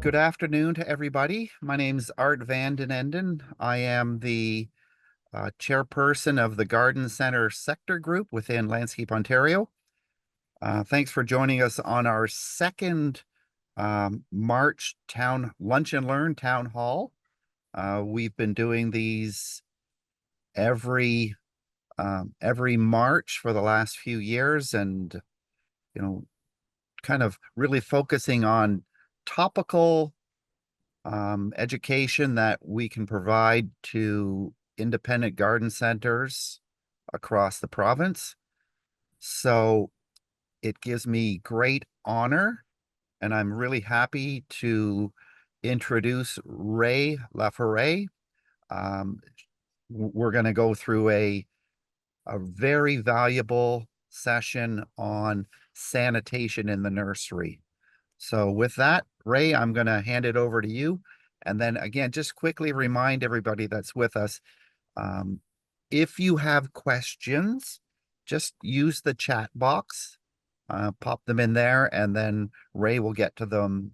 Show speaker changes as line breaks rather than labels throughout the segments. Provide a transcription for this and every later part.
Good afternoon to everybody. My name's Art Van den Enden. I am the chairperson of the Garden Center Sector Group within Landscape Ontario. Thanks for joining us on our second March Town Lunch and Learn Town Hall. We've been doing these every March for the last few years, and kind of really focusing on topical education that we can provide to independent garden centers across the province. So it gives me great honor, and I'm really happy to introduce Ree Laforet. Um, we're going to go through a very valuable session on sanitation in the nursery. So with that, Ree, I'm going to hand it over to you. And then again, just quickly remind everybody that's with us, if you have questions, just use the chat box, pop them in there, and then Ree will get to them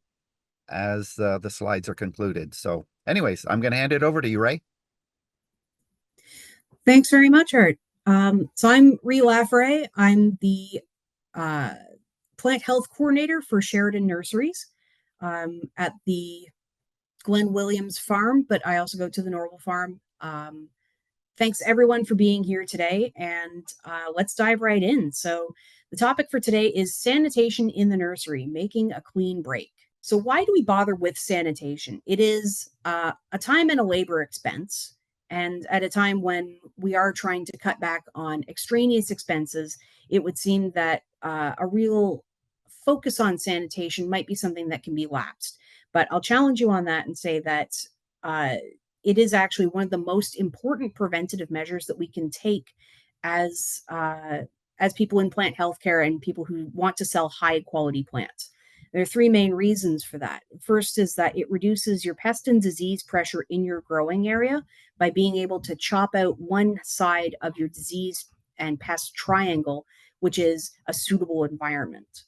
as the slides are concluded. So anyways, I'm going to hand it over to you, Ree.
Thanks very much, Art. So I'm Ree Laforet. I'm the plant health coordinator for Sheridan Nurseries at the Glen Williams farm, but I also go to the Norval farm. Thanks everyone for being here today, and let's dive right in. So the topic for today is sanitation in the nursery, making a clean break. So why do we bother with sanitation? It is a time and a labor expense. And at a time when we are trying to cut back on extraneous expenses, it would seem that a real focus on sanitation might be something that can be lapsed. But I'll challenge you on that and say that it is actually one of the most important preventative measures that we can take as people in plant healthcare and people who want to sell high quality plants. There are three main reasons for that. First is that it reduces your pest and disease pressure in your growing area by being able to chop out one side of your disease and pest triangle, which is a suitable environment.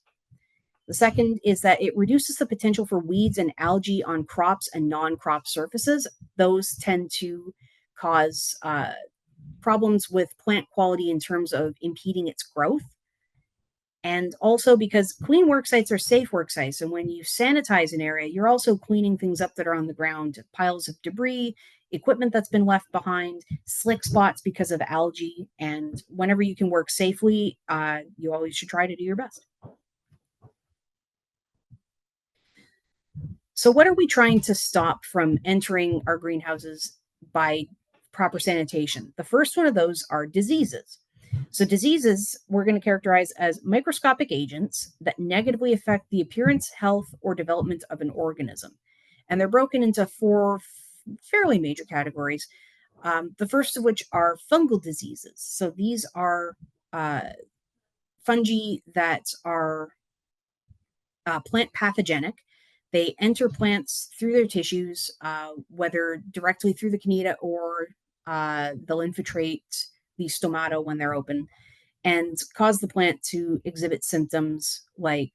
The second is that it reduces the potential for weeds and algae on crops and non-crop surfaces. Those tend to cause problems with plant quality in terms of impeding its growth. And also because clean work sites are safe work sites. And when you sanitize an area, you're also cleaning things up that are on the ground, piles of debris, equipment that's been left behind, slick spots because of algae. And whenever you can work safely, you always should try to do your best. So what are we trying to stop from entering our greenhouses by proper sanitation? The first one of those are diseases. So diseases we're going to characterize as microscopic agents that negatively affect the appearance, health, or development of an organism. And they're broken into four fairly major categories. The first of which are fungal diseases. So these are fungi that are plant pathogenic. They enter plants through their tissues, whether directly through the candida or they'll infiltrate the stomata when they're open and cause the plant to exhibit symptoms like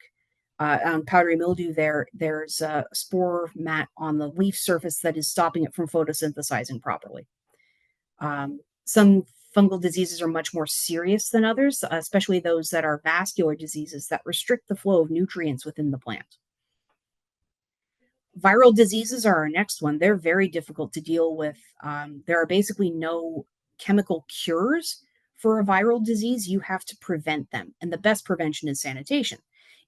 on powdery mildew. There's a spore mat on the leaf surface that is stopping it from photosynthesizing properly. Some fungal diseases are much more serious than others, especially those that are vascular diseases that restrict the flow of nutrients within the plant. Viral diseases are our next one. They're very difficult to deal with. There are basically no chemical cures for a viral disease. You have to prevent them. And the best prevention is sanitation.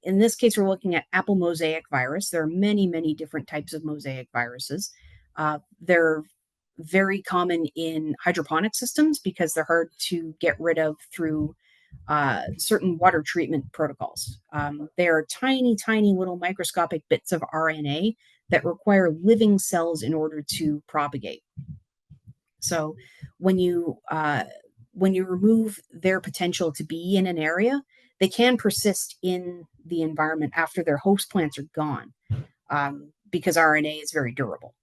In this case, we're looking at apple mosaic virus. There are many, many different types of mosaic viruses. They're very common in hydroponic systems because they're hard to get rid of through certain water treatment protocols. They are tiny, tiny little microscopic bits of RNA that require living cells in order to propagate. So when you remove their potential to be in an area, they can persist in the environment after their host plants are gone because RNA is very durable.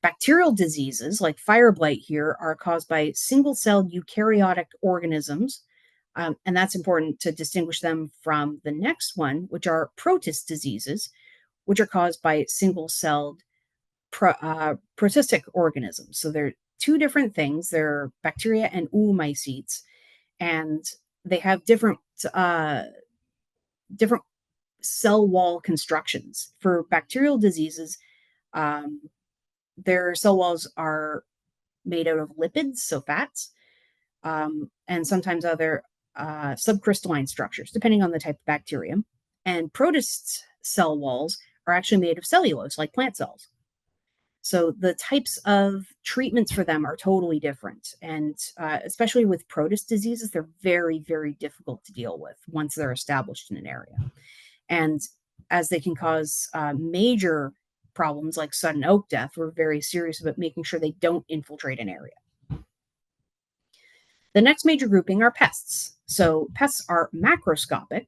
Bacterial diseases like fire blight here are caused by single-celled eukaryotic organisms, and that's important to distinguish them from the next one, which are protist diseases, which are caused by single-celled protystic organisms. So they're two different things. They're bacteria and oomycetes, and they have different cell wall constructions. For bacterial diseases, um, their cell walls are made out of lipids, so fats, and sometimes other subcrystalline structures, depending on the type of bacterium. And protist cell walls are actually made of cellulose, like plant cells. So the types of treatments for them are totally different. And especially with protist diseases, they're very, very difficult to deal with once they're established in an area. And as they can cause major problems like sudden oak death, we're very serious about making sure they don't infiltrate an area. The next major grouping are pests. So pests are macroscopic,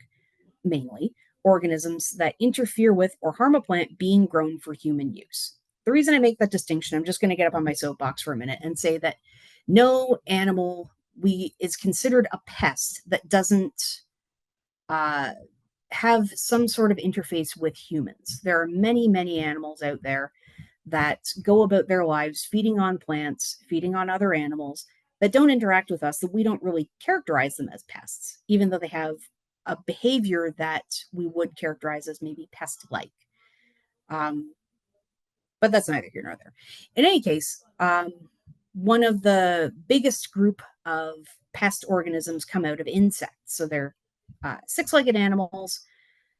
mainly, organisms that interfere with or harm a plant being grown for human use. The reason I make that distinction, I'm just going to get up on my soapbox for a minute and say that no animal is considered a pest that doesn't have some sort of interface with humans. There are many, many animals out there that go about their lives feeding on plants, feeding on other animals that don't interact with us, that we don't really characterize them as pests, even though they have a behavior that we would characterize as maybe pest-like. But that's neither here nor there. In any case, one of the biggest group of pest organisms come out of insects. So they're six-legged animals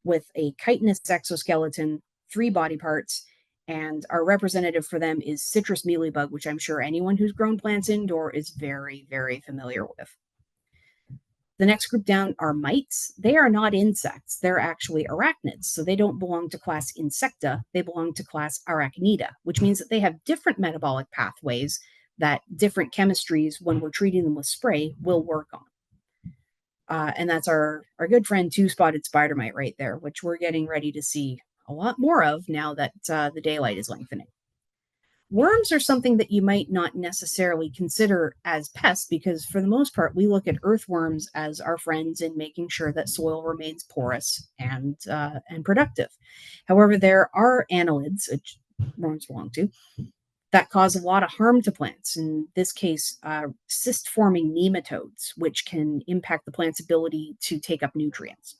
with a chitinous exoskeleton, 3 body parts, and our representative for them is citrus mealybug, which I'm sure anyone who's grown plants indoor is very, very familiar with. The next group down are mites. They are not insects. They're actually arachnids. So they don't belong to class Insecta. They belong to class Arachnida, which means that they have different metabolic pathways that different chemistries, when we're treating them with spray, will work on. And that's our good friend two-spotted spider mite right there, which we're getting ready to see a lot more of now that the daylight is lengthening. Worms are something that you might not necessarily consider as pests because, for the most part, we look at earthworms as our friends in making sure that soil remains porous and productive. However, there are annelids, which worms belong to, that cause a lot of harm to plants. In this case, cyst-forming nematodes, which can impact the plant's ability to take up nutrients.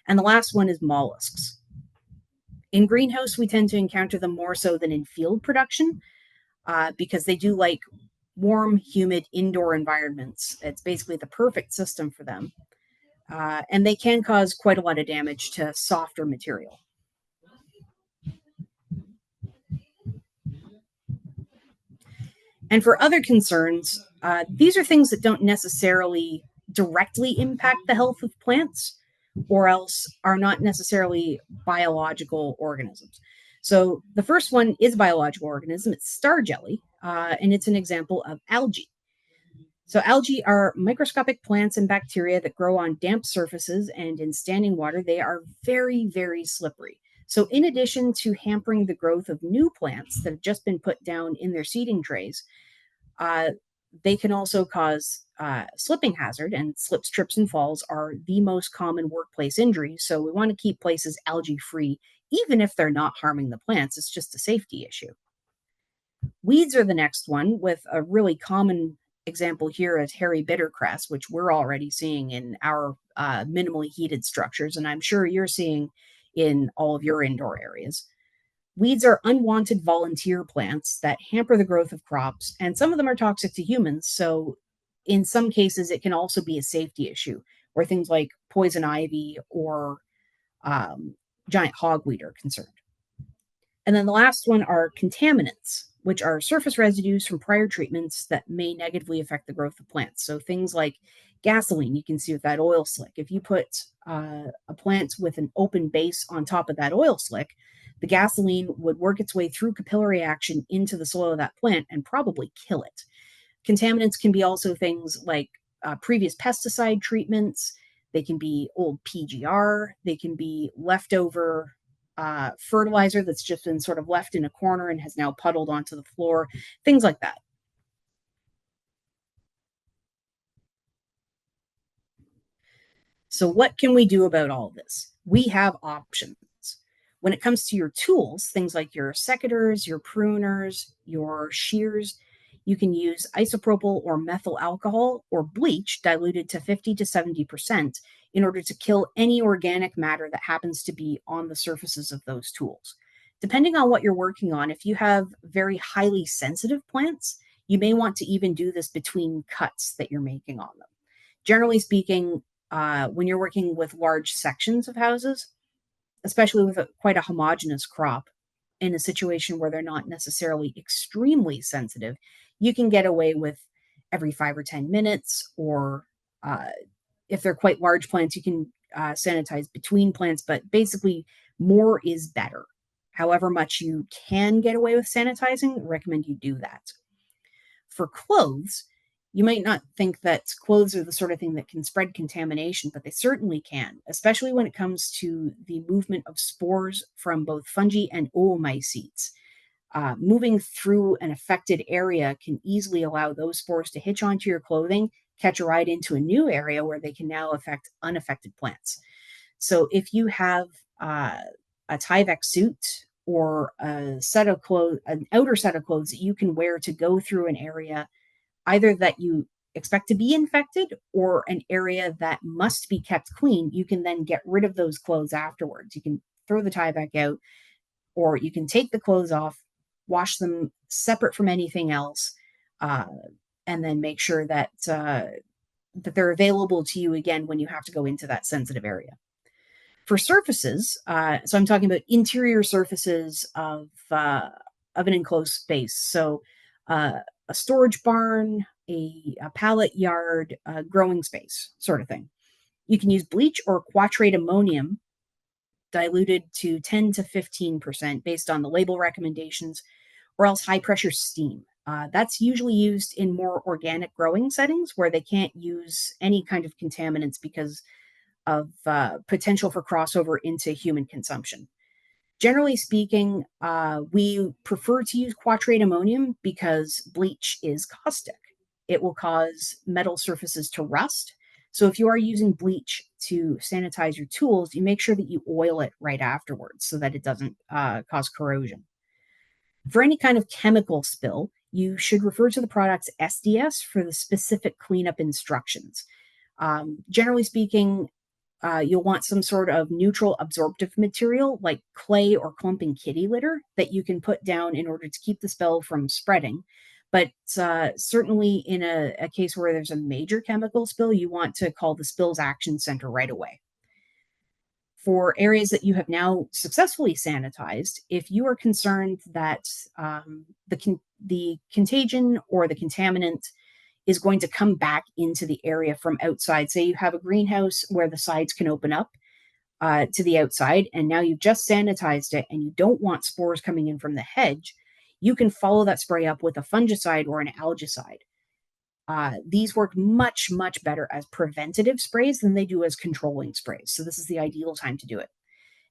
And the last one is mollusks. In greenhouse, we tend to encounter them more so than in field production because they do like warm, humid indoor environments. It's basically the perfect system for them. And they can cause quite a lot of damage to softer material. And for other concerns, these are things that don't necessarily directly impact the health of plants, or else are not necessarily biological organisms. So the first one is a biological organism. It's star jelly, and it's an example of algae. So algae are microscopic plants and bacteria that grow on damp surfaces, and in standing water, they are very, very slippery. So in addition to hampering the growth of new plants that have just been put down in their seeding trays, they can also cause slipping hazard, and slips, trips, and falls are the most common workplace injuries. So we want to keep places algae free, even if they're not harming the plants. It's just a safety issue. Weeds are the next one, with a really common example here as hairy bittercress, which we're already seeing in our minimally heated structures, and I'm sure you're seeing in all of your indoor areas. Weeds are unwanted volunteer plants that hamper the growth of crops, and some of them are toxic to humans. So, in some cases, it can also be a safety issue where things like poison ivy or giant hogweed are concerned. And then the last one are contaminants, which are surface residues from prior treatments that may negatively affect the growth of plants. So, things like gasoline, you can see with that oil slick. If you put a plant with an open base on top of that oil slick, the gasoline would work its way through capillary action into the soil of that plant and probably kill it. Contaminants can be also things like previous pesticide treatments. They can be old PGR. They can be leftover fertilizer that's just been sort of left in a corner and has now puddled onto the floor, things like that. So what can we do about all of this? We have options. When it comes to your tools, things like your secateurs, your pruners, your shears, you can use isopropyl or methyl alcohol or bleach diluted to 50 to 70% in order to kill any organic matter that happens to be on the surfaces of those tools. Depending on what you're working on, if you have very highly sensitive plants, you may want to even do this between cuts that you're making on them. Generally speaking, when you're working with large sections of houses, especially with quite a homogeneous crop, in a situation where they're not necessarily extremely sensitive, you can get away with every 5 or 10 minutes, or uh, if they're quite large plants, you can sanitize between plants, but basically, more is better. However much you can get away with sanitizing, recommend you do that. For clothes, you might not think that clothes are the sort of thing that can spread contamination, but they certainly can, especially when it comes to the movement of spores from both fungi and oomycetes. Moving through an affected area can easily allow those spores to hitch onto your clothing, catch a ride into a new area where they can now affect unaffected plants. So if you have a Tyvek suit or a set of clothes, an outer set of clothes that you can wear to go through an area either that you expect to be infected or an area that must be kept clean, you can then get rid of those clothes afterwards. You can throw the Tyvek out, or you can take the clothes off, wash them separate from anything else, uh, and then make sure that they're available to you again when you have to go into that sensitive area. For surfaces, so I'm talking about interior surfaces of an enclosed space. So a storage barn, a pallet yard, a growing space, sort of thing. You can use bleach or quatrate ammonium diluted to 10 to 15% based on the label recommendations, or else high pressure steam. That's usually used in more organic growing settings where they can't use any kind of contaminants because of potential for crossover into human consumption. Generally speaking, we prefer to use quatrate ammonium because bleach is caustic. It will cause metal surfaces to rust. So if you are using bleach to sanitize your tools, you make sure that you oil it right afterwards so that it doesn't cause corrosion. For any kind of chemical spill, you should refer to the product's SDS for the specific cleanup instructions. Generally speaking, you'll want some sort of neutral absorptive material like clay or clumping kitty litter that you can put down in order to keep the spill from spreading. But certainly, in a case where there's a major chemical spill, you want to call the Spills Action Center right away. For areas that you have now successfully sanitized, if you are concerned that the contagion or the contaminant is going to come back into the area from outside. Say you have a greenhouse where the sides can open up to the outside, and now you've just sanitized it and you don't want spores coming in from the hedge, you can follow that spray up with a fungicide or an algicide. These work much, much better as preventative sprays than they do as controlling sprays. So, this is the ideal time to do it.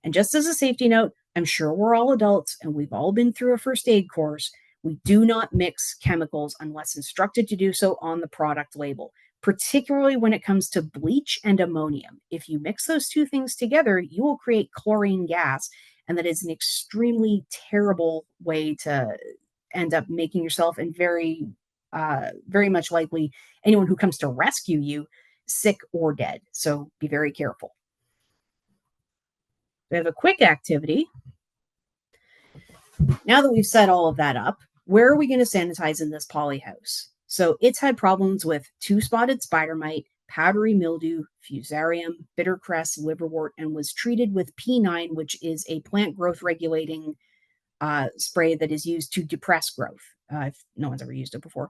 And just as a safety note, I'm sure we're all adults and we've all been through a first aid course. We do not mix chemicals unless instructed to do so on the product label, particularly when it comes to bleach and ammonium. If you mix those two things together, you will create chlorine gas, and that is an extremely terrible way to end up making yourself and very much likely anyone who comes to rescue you sick or dead. So be very careful. We have a quick activity. Now that we've set all of that up, where are we going to sanitize in this poly house? So it's had problems with two-spotted spider mite, powdery mildew, fusarium, bittercress, liverwort, and was treated with P9, which is a plant growth regulating spray that is used to depress growth. If no one's ever used it before.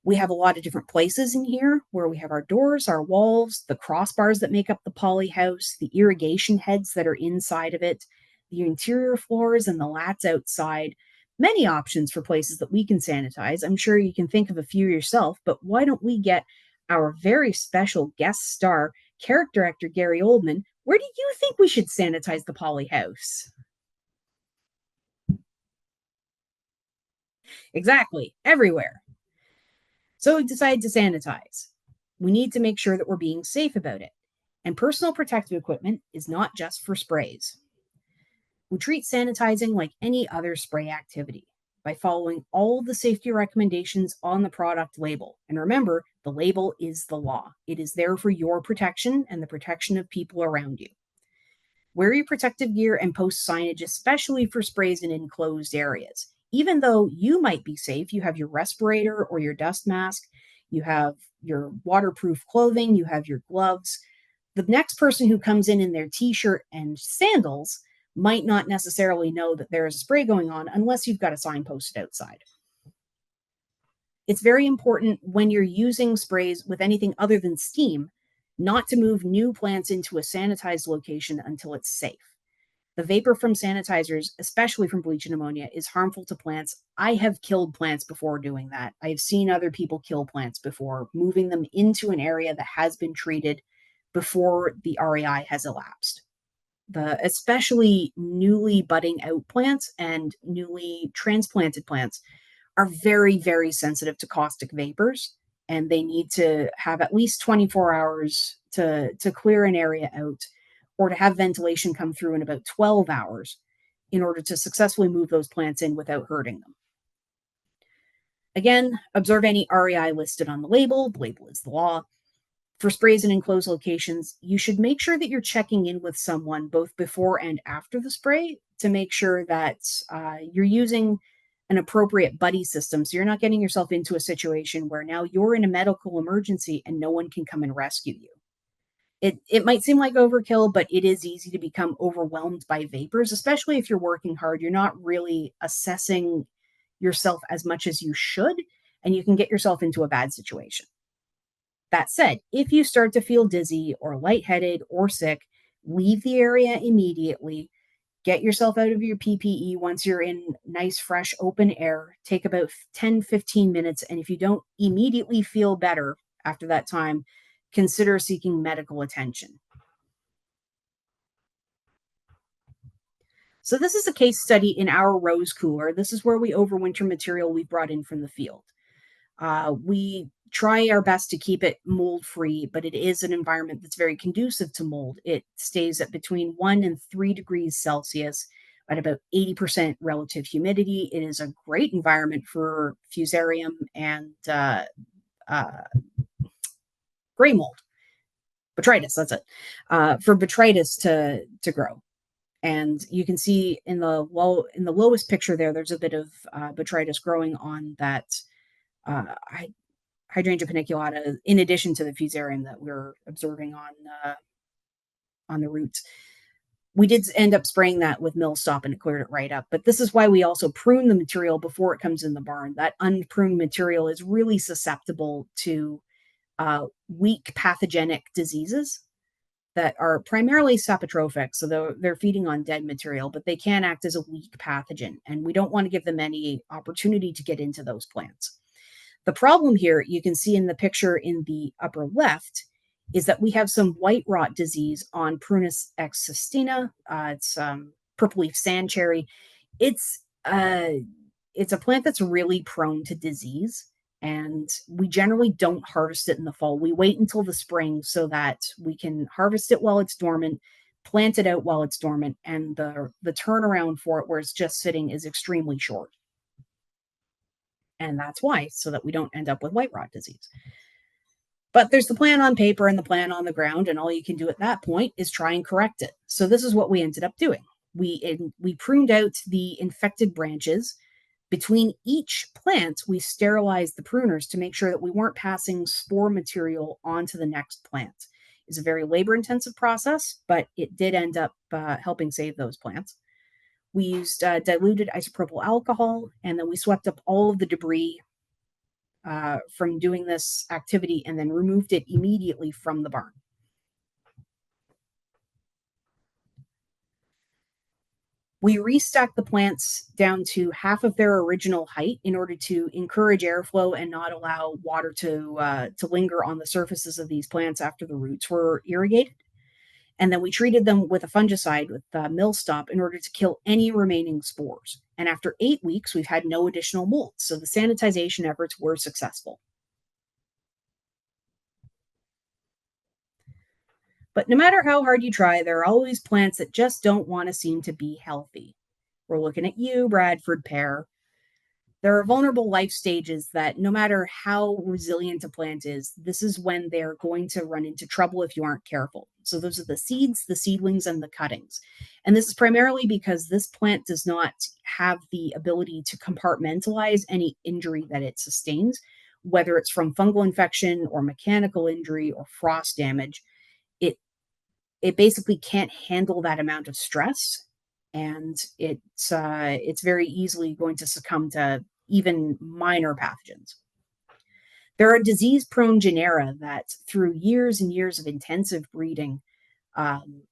We have a lot of different places in here where we have our doors, our walls, the crossbars that make up the poly house, the irrigation heads that are inside of it, the interior floors and the lats outside. Many options for places that we can sanitize. I'm sure you can think of a few yourself, but why don't we get our very special guest star, character actor Gary Oldman? Where do you think we should sanitize the poly house? Exactly, everywhere. So we decided to sanitize. We need to make sure that we're being safe about it. And personal protective equipment is not just for sprays. We treat sanitizing like any other spray activity by following all the safety recommendations on the product label. And remember, the label is the law. It is there for your protection and the protection of people around you. Wear your protective gear and post signage, especially for sprays in enclosed areas. Even though you might be safe, you have your respirator or your dust mask, you have your waterproof clothing, you have your gloves. The next person who comes in their t-shirt and sandals might not necessarily know that there is a spray going on unless you've got a sign posted outside. It's very important when you're using sprays with anything other than steam not to move new plants into a sanitized location until it's safe. The vapor from sanitizers, especially from bleach and ammonia, is harmful to plants. I have killed plants before doing that. I've seen other people kill plants before, moving them into an area that has been treated before the REI has elapsed. Especially newly budding out plants and newly transplanted plants are very, very sensitive to caustic vapors, and they need to have at least 24 hours to clear an area out, or to have ventilation come through in about 12 hours in order to successfully move those plants in without hurting them. Again, observe any REI listed on the label. The label is the law. For sprays in enclosed locations, you should make sure that you're checking in with someone both before and after the spray to make sure that you're using an appropriate buddy system, so you're not getting yourself into a situation where now you're in a medical emergency and no one can come and rescue you. It might seem like overkill, but it is easy to become overwhelmed by vapors, especially if you're working hard. You're not really assessing yourself as much as you should, and you can get yourself into a bad situation. That said, if you start to feel dizzy or lightheaded or sick, leave the area immediately. Get yourself out of your PPE once you're in nice, fresh, open air. Take about 10-15 minutes. And if you don't immediately feel better after that time, consider seeking medical attention. So this is a case study in our rose cooler. This is where we overwinter material we brought in from the field. We try our best to keep it mold free, but it is an environment that's very conducive to mold. It stays at between 1 and 3 degrees Celsius at about 80% relative humidity. It is a great environment for fusarium and gray mold, botrytis. That's it, for botrytis to grow. And you can see in the lowest picture there's a bit of botrytis growing on that hydrangea paniculata, in addition to the fusarium that we're observing on the roots. We did end up spraying that with Millstop and it cleared it right up. But this is why we also prune the material before it comes in the barn. That unpruned material is really susceptible to weak pathogenic diseases that are primarily saprotrophic. So they're feeding on dead material, but they can act as a weak pathogen. And we don't want to give them any opportunity to get into those plants. The problem here, you can see in the picture in the upper left, is that we have some white rot disease on Prunus exsistina. It's purple leaf sand cherry. It's a plant that's really prone to disease, and we generally don't harvest it in the fall. We wait until the spring so that we can harvest it while it's dormant, plant it out while it's dormant, and the turnaround for it where it's just sitting is extremely short. And that's why, so that we don't end up with white rot disease. But there's the plan on paper and the plan on the ground, and all you can do at that point is try and correct it. So this is what we ended up doing. We pruned out the infected branches. Between each plant, we sterilized the pruners to make sure that we weren't passing spore material onto the next plant. It's a very labor-intensive process, but it did end up helping save those plants. We used diluted isopropyl alcohol, and then we swept up all of the debris from doing this activity and then removed it immediately from the barn. We restacked the plants down to half of their original height in order to encourage airflow and not allow water to linger on the surfaces of these plants after the roots were irrigated. And then we treated them with a fungicide with Millstop in order to kill any remaining spores. And after 8 weeks, we've had no additional mold. So the sanitization efforts were successful. But no matter how hard you try, there are always plants that just don't want to seem to be healthy. We're looking at you, Bradford pear. There are vulnerable life stages that no matter how resilient a plant is, this is when they're going to run into trouble if you aren't careful. So those are the seeds, the seedlings, and the cuttings. And this is primarily because this plant does not have the ability to compartmentalize any injury that it sustains, whether it's from fungal infection or mechanical injury or frost damage. It it basically can't handle that amount of stress, and it's very easily going to succumb to even minor pathogens. There are disease prone genera that, through years and years of intensive breeding, um,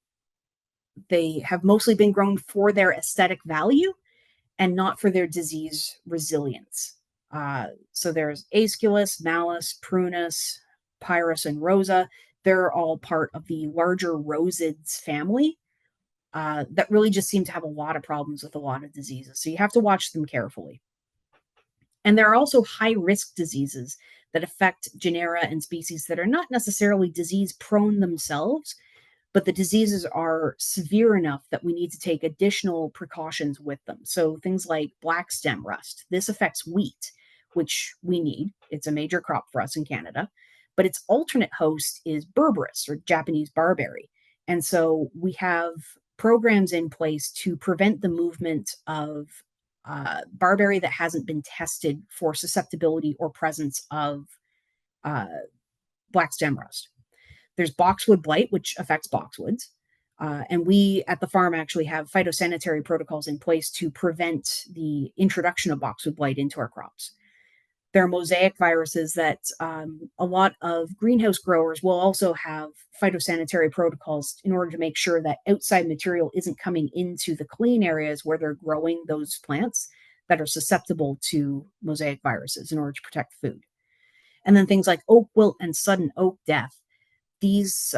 they have mostly been grown for their aesthetic value and not for their disease resilience. So there's Aesculus, Malus, Prunus, Pyrus, and Rosa. They're all part of the larger Rosids family that really just seem to have a lot of problems with a lot of diseases. So you have to watch them carefully. And there are also high risk diseases that affect genera and species that are not necessarily disease prone themselves, but the diseases are severe enough that we need to take additional precautions with them. So things like black stem rust. This affects wheat, which we need. It's a major crop for us in Canada. But its alternate host is berberis, or Japanese barberry. And so we have programs in place to prevent the movement of barberry that hasn't been tested for susceptibility or presence of uh, black stem rust. There's boxwood blight, which affects boxwoods. And we at the farm actually have phytosanitary protocols in place to prevent the introduction of boxwood blight into our crops. There are mosaic viruses that a lot of greenhouse growers will also have phytosanitary protocols in order to make sure that outside material isn't coming into the clean areas where they're growing those plants that are susceptible to mosaic viruses in order to protect food. And then things like oak wilt and sudden oak death. These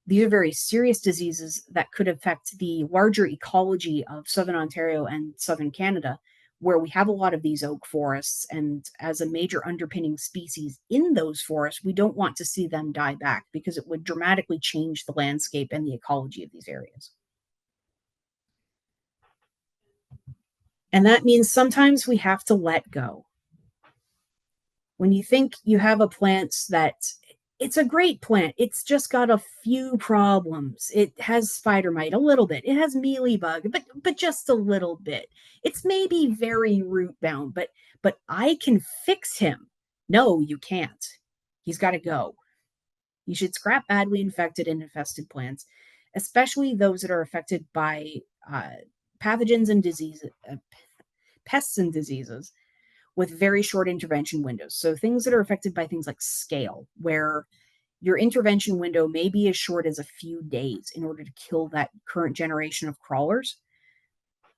these are very serious diseases that could affect the larger ecology of southern Ontario and southern Canada, where we have a lot of these oak forests. And as a major underpinning species in those forests, we don't want to see them die back because it would dramatically change the landscape and the ecology of these areas. And that means sometimes we have to let go. When you think you have a plant that it's a great plant, it's just got a few problems. It has spider mite a little bit. It has mealybug, but just a little bit. It's maybe very root bound, but I can fix him. No, you can't. He's got to go. You should scrap badly infected and infested plants, especially those that are affected by pathogens and diseases, pests and diseases with very short intervention windows. So things that are affected by things like scale, where your intervention window may be as short as a few days in order to kill that current generation of crawlers.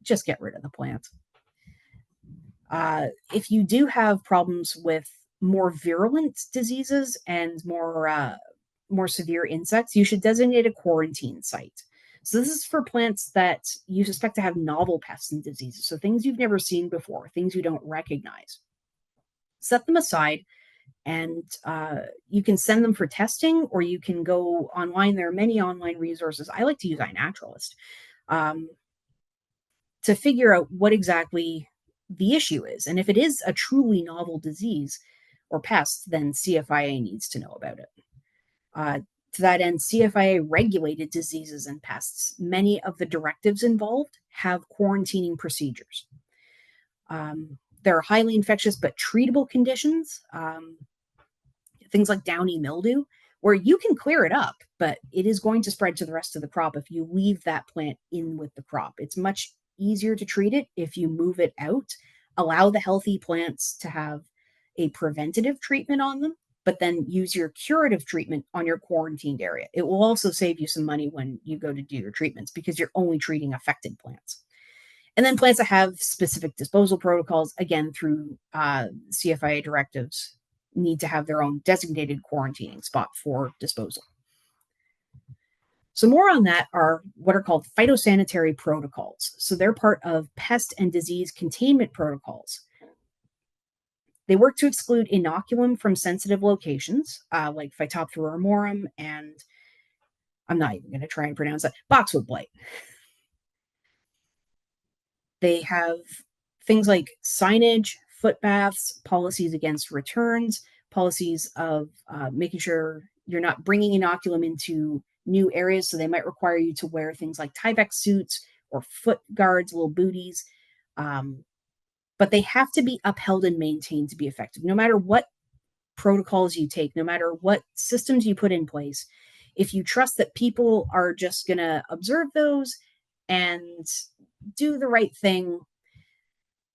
Just get rid of the plant. If you do have problems with more virulent diseases and more severe insects, you should designate a quarantine site. So this is for plants that you suspect to have novel pests and diseases, so things you've never seen before, things you don't recognize. Set them aside, and you can send them for testing, or you can go online. There are many online resources. I like to use iNaturalist to figure out what exactly the issue is. And if it is a truly novel disease or pest, then CFIA needs to know about it. To that end, CFIA regulated diseases and pests. Many of the directives involved have quarantining procedures. There are highly infectious but treatable conditions, things like downy mildew, where you can clear it up, but it is going to spread to the rest of the crop if you leave that plant in with the crop. It's much easier to treat it if you move it out, allow the healthy plants to have a preventative treatment on them, but then use your curative treatment on your quarantined area. It will also save you some money when you go to do your treatments because you're only treating affected plants. And then plants that have specific disposal protocols, again, through CFIA directives, need to have their own designated quarantining spot for disposal. So more on that are what are called phytosanitary protocols. So they're part of pest and disease containment protocols. They work to exclude inoculum from sensitive locations, like Phytophthora ramorum and I'm not even going to try and pronounce that. Boxwood blight. They have things like signage, footbaths, policies against returns, policies of making sure you're not bringing inoculum into new areas. So they might require you to wear things like Tyvek suits or foot guards, little booties. Um, but they have to be upheld and maintained to be effective. No matter what protocols you take, no matter what systems you put in place, if you trust that people are just going to observe those and do the right thing,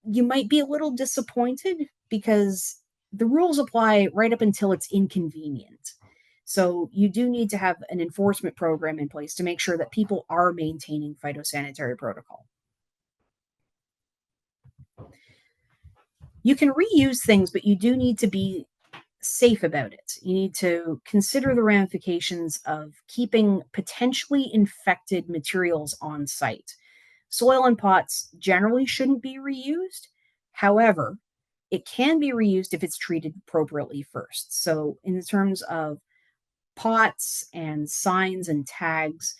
you might be a little disappointed because the rules apply right up until it's inconvenient. So you do need to have an enforcement program in place to make sure that people are maintaining phytosanitary protocol. You can reuse things, but you do need to be safe about it. You need to consider the ramifications of keeping potentially infected materials on site. Soil and pots generally shouldn't be reused. However, it can be reused if it's treated appropriately first. So, in terms of pots and signs and tags,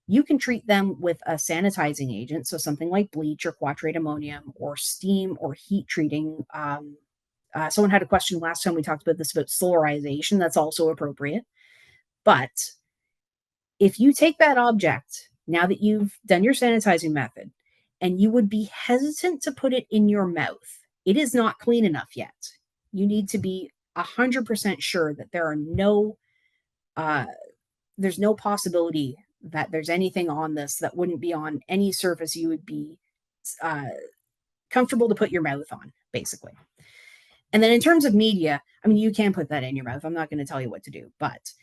you can treat them with a sanitizing agent, so something like bleach or quatrate ammonium, or steam or heat treating. Someone had a question last time we talked about this about solarization. That's also appropriate. But if you take that object, now that you've done your sanitizing method, and you would be hesitant to put it in your mouth, it is not clean enough yet. You need to be 100% sure that uh, there's no possibility that there's anything on this that wouldn't be on any surface you would be uh, comfortable to put your mouth on, basically. And then in terms of media, I mean, you can put that in your mouth. I'm not going to tell you what to do, but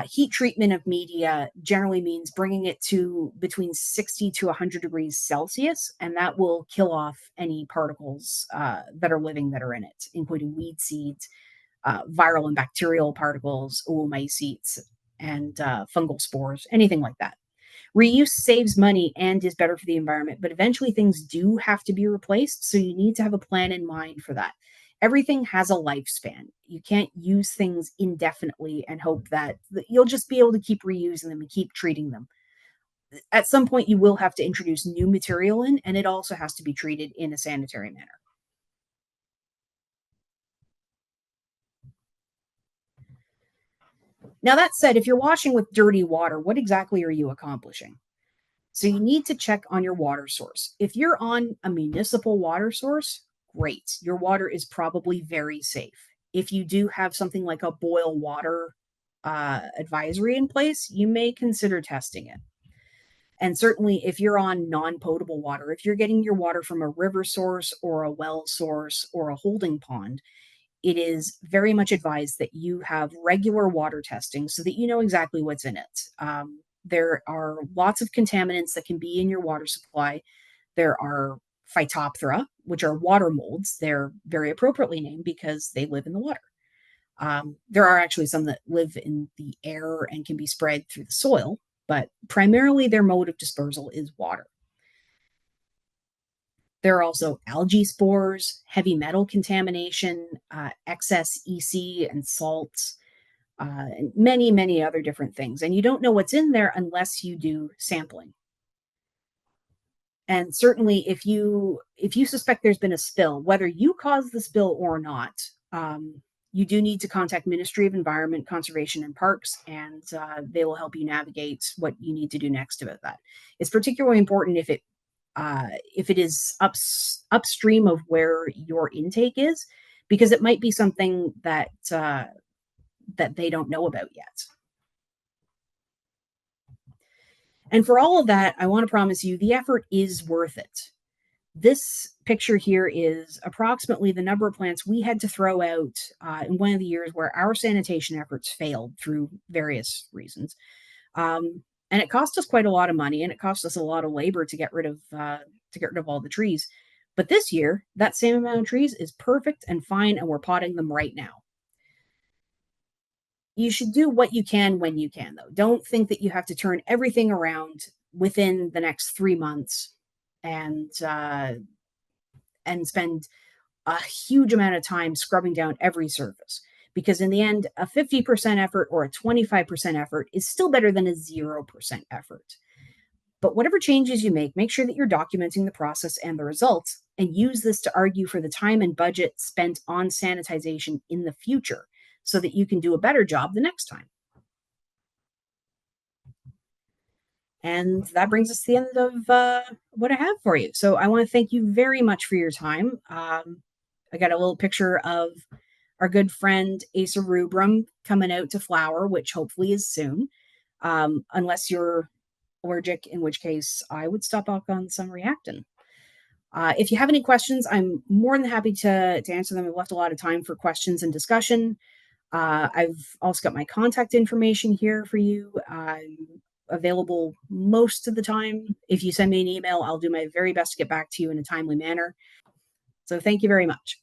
heat treatment of media generally means bringing it to between 60 to 100 degrees Celsius, and that will kill off any particles that are living that are in it, including weed seeds, viral and bacterial particles, oomycetes, and fungal spores, anything like that. Reuse saves money and is better for the environment, but eventually things do have to be replaced. So you need to have a plan in mind for that. Everything has a lifespan. You can't use things indefinitely and hope that you'll just be able to keep reusing them and keep treating them. At some point, you will have to introduce new material in, and it also has to be treated in a sanitary manner. Now, that said, if you're washing with dirty water, what exactly are you accomplishing? So you need to check on your water source. If you're on a municipal water source, great. Your water is probably very safe. If you do have something like a boil water advisory in place, you may consider testing it. And certainly, if you're on non potable water, if you're getting your water from a river source or a well source or a holding pond, it is very much advised that you have regular water testing so that you know exactly what's in it. There are lots of contaminants that can be in your water supply. There are Phytophthora, which are water molds. They're very appropriately named because they live in the water. There are actually some that live in the air and can be spread through the soil, but primarily their mode of dispersal is water. There are also algae spores, heavy metal contamination, excess EC and salts, and many, many other different things. And you don't know what's in there unless you do sampling. And certainly, if you suspect there's been a spill, whether you caused the spill or not, you do need to contact Ministry of Environment, Conservation, and Parks, and they will help you navigate what you need to do next about that. It's particularly important if it is upstream of where your intake is, because it might be something that they don't know about yet. And for all of that, I want to promise you the effort is worth it. This picture here is approximately the number of plants we had to throw out in one of the years where our sanitation efforts failed through various reasons. And it cost us quite a lot of money, and it cost us a lot of labor to get rid of all the trees. But this year, that same amount of trees is perfect and fine, and we're potting them right now. You should do what you can when you can, though. Don't think that you have to turn everything around within the next 3 months and and spend a huge amount of time scrubbing down every surface, because in the end, a 50% effort or a 25% effort is still better than a 0% effort. But whatever changes you make sure that you're documenting the process and the results, and use this to argue for the time and budget spent on sanitization in the future so that you can do a better job the next time. And that brings us to the end of what I have for you. So I want to thank you very much for your time. I got a little picture of our good friend Asa rubrum coming out to flower, which hopefully is soon, unless you're allergic, in which case I would stop back on some reactin. If you have any questions, I'm more than happy to answer them. I've left a lot of time for questions and discussion. I've also got my contact information here for you. I'm available most of the time. If you send me an email, I'll do my very best to get back to you in a timely manner. So thank you very much.